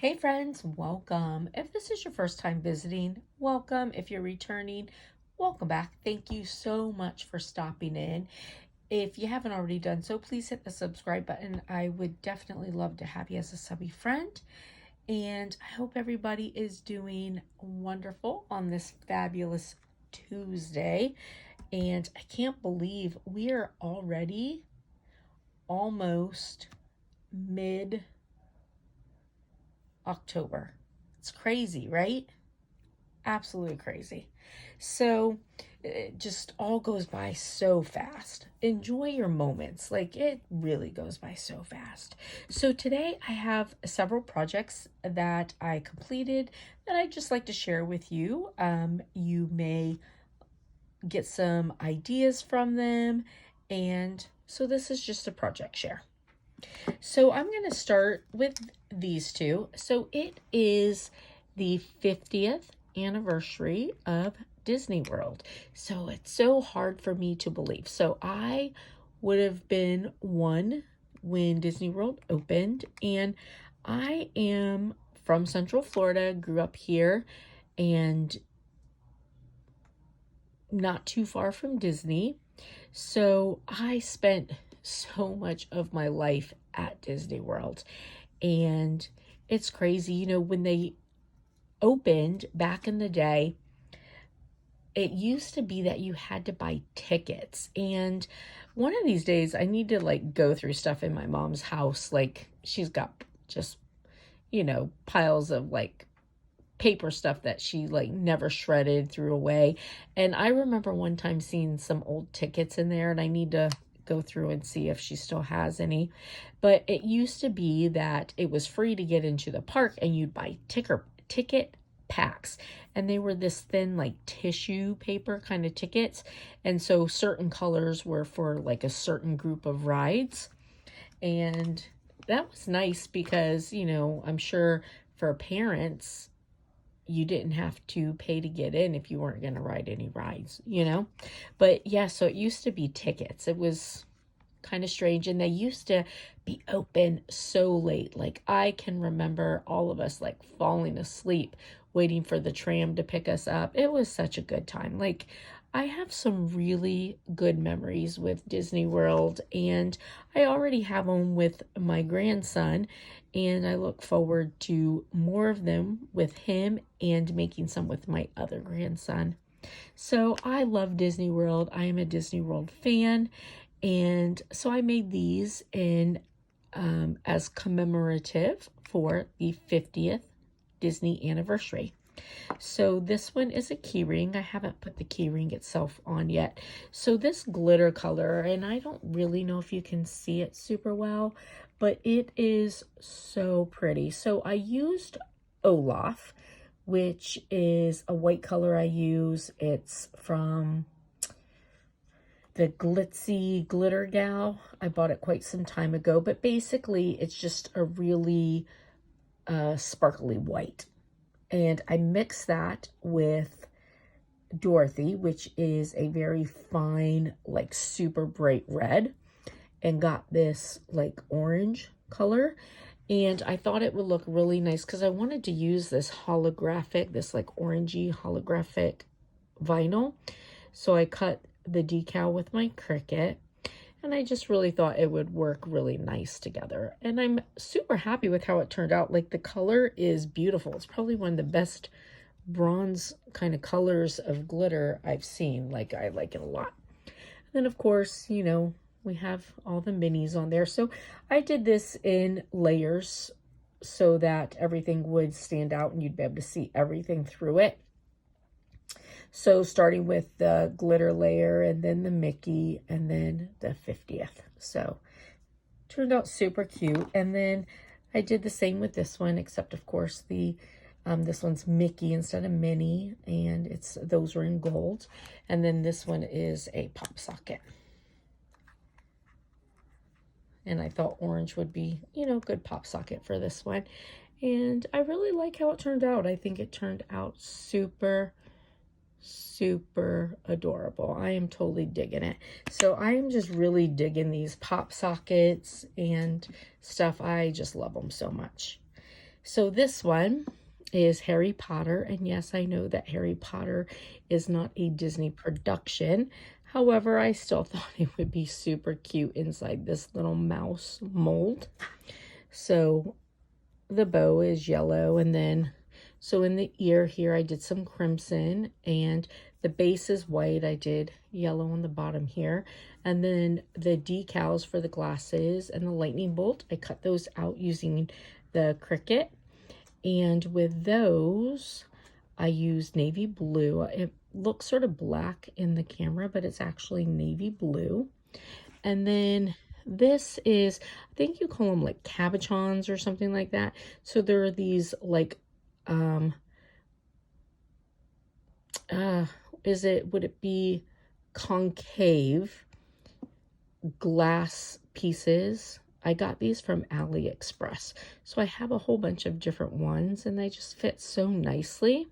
Hey friends, welcome. If this is your first time visiting, welcome. If you're returning, welcome back. Thank you so much for stopping in. If you haven't already done so, please hit the subscribe button. I would definitely love to have you as a subby friend. And I hope everybody is doing wonderful on this fabulous Tuesday. And I can't believe we are already almost mid October. It's crazy, right? Absolutely crazy. So it just all goes by so fast. Enjoy your moments. Like it really goes by so fast. So today I have several projects that I completed that I'd just like to share with you. You may get some ideas from them. And so this is just a project share. So I'm going to start with these two. So it is the 50th anniversary of Disney World. So it's so hard for me to believe. So I would have been one when Disney World opened, and I am from Central Florida, grew up here, and not too far from Disney. So I spent so much of my life at Disney World. And it's crazy, when they opened back in the day, it used to be that you had to buy tickets. And one of these days I need to go through stuff in my mom's house. Like she's got just, piles of paper stuff that she never shredded, threw away. And I remember one time seeing some old tickets in there, and I need to go through and see if she still has any. But it used to be that it was free to get into the park, and you'd buy ticket packs, and they were this thin tissue paper kind of tickets, and so certain colors were for a certain group of rides. And that was nice because I'm sure for parents you didn't have to pay to get in if you weren't going to ride any rides, But yeah, so it used to be tickets. It was kind of strange. And they used to be open so late. I can remember all of us falling asleep waiting for the tram to pick us up. It was such a good time. I have some really good memories with Disney World, and I already have them with my grandson, and I look forward to more of them with him and making some with my other grandson. So I love Disney World. I am a Disney World fan, and so I made these in as commemorative for the 50th Disney anniversary. So this one is a key ring. I haven't put the key ring itself on yet. So this glitter color, and I don't really know if you can see it super well, but it is so pretty. So I used Olaf, which is a white color I use. It's from the Glitzy Glitter Gal. I bought it quite some time ago, but basically it's just a really sparkly white. And I mix that with Dorothy, which is a very fine, super bright red, and got this orange color. And I thought it would look really nice because I wanted to use this holographic, this orangey holographic vinyl. So I cut the decal with my Cricut, and I just really thought it would work really nice together. And I'm super happy with how it turned out. The color is beautiful. It's probably one of the best bronze kind of colors of glitter I've seen. I like it a lot. And then of course, we have all the minis on there. So I did this in layers so that everything would stand out and you'd be able to see everything through it. So starting with the glitter layer, and then the Mickey, and then the 50th. So turned out super cute. And then I did the same with this one, except of course the this one's Mickey instead of Minnie, and those are in gold. And then this one is a pop socket. And I thought orange would be, good pop socket for this one. And I really like how it turned out. I think it turned out super adorable. I am totally digging it. So I am just really digging these pop sockets and stuff. I just love them so much. So this one is Harry Potter. And yes, I know that Harry Potter is not a Disney production. However, I still thought it would be super cute inside this little mouse mold. So the bow is yellow, and then so in the ear here I did some crimson, and the base is white. I did yellow on the bottom here, and then the decals for the glasses and the lightning bolt, I cut those out using the Cricut. And with those I used navy blue. It looks sort of black in the camera, but it's actually navy blue. And then this is, I think you call them like cabochons or something like that. So there are these like, would it be concave glass pieces? I got these from AliExpress. So I have a whole bunch of different ones, and they just fit so nicely.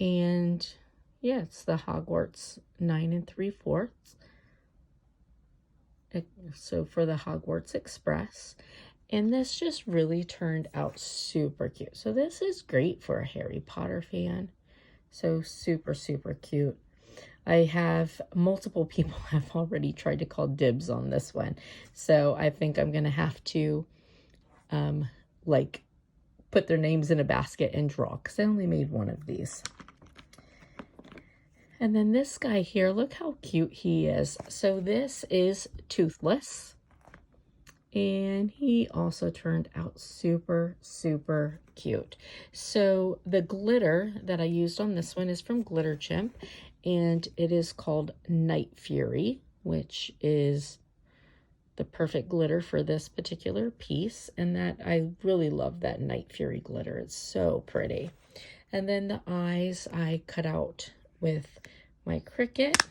And yeah, it's the Hogwarts 9 3/4. So for the Hogwarts Express. And this just really turned out super cute. So this is great for a Harry Potter fan. So super, super cute. I have multiple people have already tried to call dibs on this one. So I think I'm going to have to like put their names in a basket and draw, because I only made one of these. And then this guy here, look how cute he is. So this is Toothless. And he also turned out super, super cute. So the glitter that I used on this one is from Glitter Chimp, and it is called Night Fury, which is the perfect glitter for this particular piece. And that I really love that Night Fury glitter. It's so pretty. And then the eyes I cut out with my Cricut.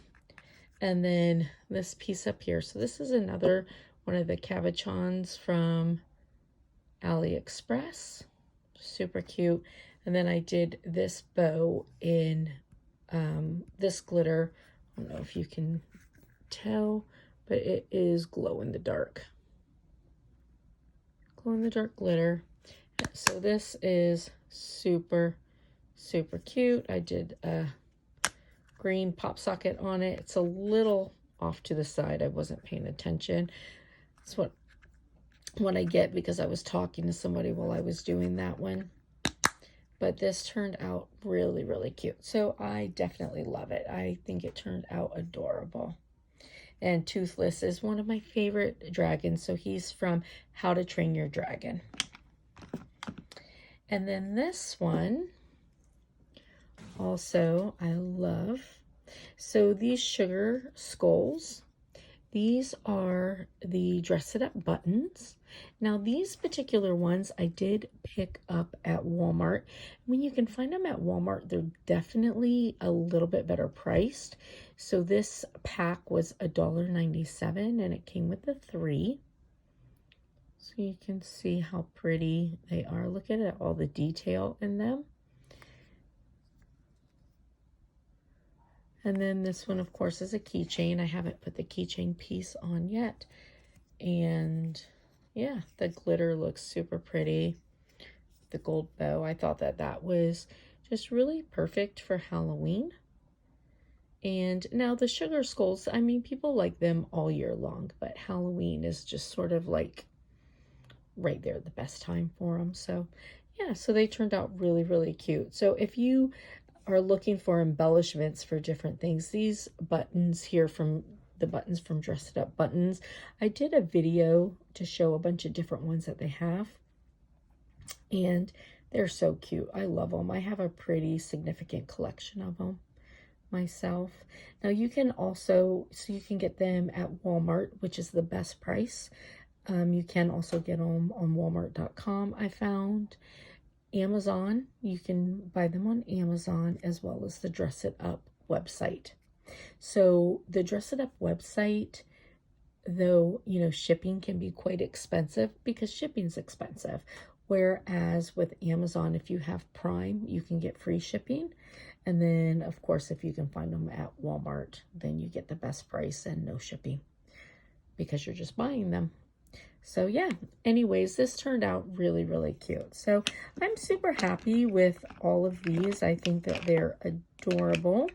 And then this piece up here. So this is another one of the cabochons from AliExpress. Super cute. And then I did this bow in this glitter. I don't know if you can tell, but it is glow in the dark. Glow in the dark glitter. So this is super, super cute. I did a green pop socket on it. It's a little off to the side. I wasn't paying attention. That's what I get because I was talking to somebody while I was doing that one. But this turned out really, really cute. So I definitely love it. I think it turned out adorable. And Toothless is one of my favorite dragons. So he's from How to Train Your Dragon. And then this one also I love. So these sugar skulls, these are the Dress It Up buttons. Now these particular ones I did pick up at Walmart. When you can find them at Walmart, they're definitely a little bit better priced. So this pack was $1.97 and it came with the 3. So you can see how pretty they are. Look at all the detail in them. And then this one, of course, is a keychain. I haven't put the keychain piece on yet. And yeah, the glitter looks super pretty. The gold bow, I thought that was just really perfect for Halloween. And now the sugar skulls, I mean, people like them all year long, but Halloween is just sort of like right there, the best time for them. So yeah, so they turned out really, really cute. So if you are looking for embellishments for different things, these buttons here from the buttons from Dress It Up Buttons, I did a video to show a bunch of different ones that they have, and they're so cute. I love them. I have a pretty significant collection of them myself. Now you can also, so you can get them at Walmart, which is the best price. You can also get them on walmart.com, I found. Amazon, you can buy them on Amazon, as well as the Dress It Up website. So the Dress It Up website, though, you know, shipping can be quite expensive because shipping's expensive. Whereas with Amazon, if you have Prime, you can get free shipping. And then, of course, if you can find them at Walmart, then you get the best price and no shipping because you're just buying them. So yeah, anyways, this turned out really, really cute. So I'm super happy with all of these. I think that they're adorable.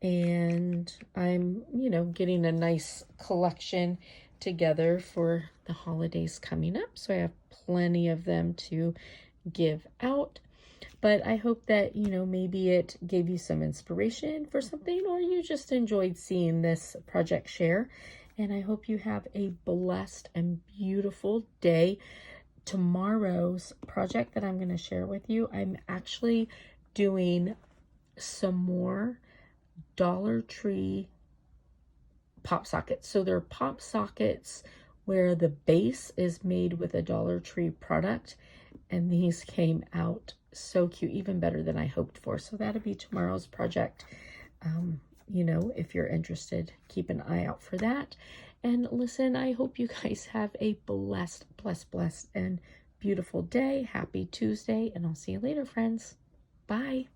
And I'm, getting a nice collection together for the holidays coming up. So I have plenty of them to give out. But I hope that, maybe it gave you some inspiration for something, or you just enjoyed seeing this project share. And I hope you have a blessed and beautiful day. Tomorrow's project that I'm going to share with you, I'm actually doing some more Dollar Tree pop sockets. So they're pop sockets where the base is made with a Dollar Tree product, and these came out so cute, even better than I hoped for. So that'll be tomorrow's project. If you're interested, keep an eye out for that. And listen, I hope you guys have a blessed, and beautiful day. Happy Tuesday, and I'll see you later, friends. Bye.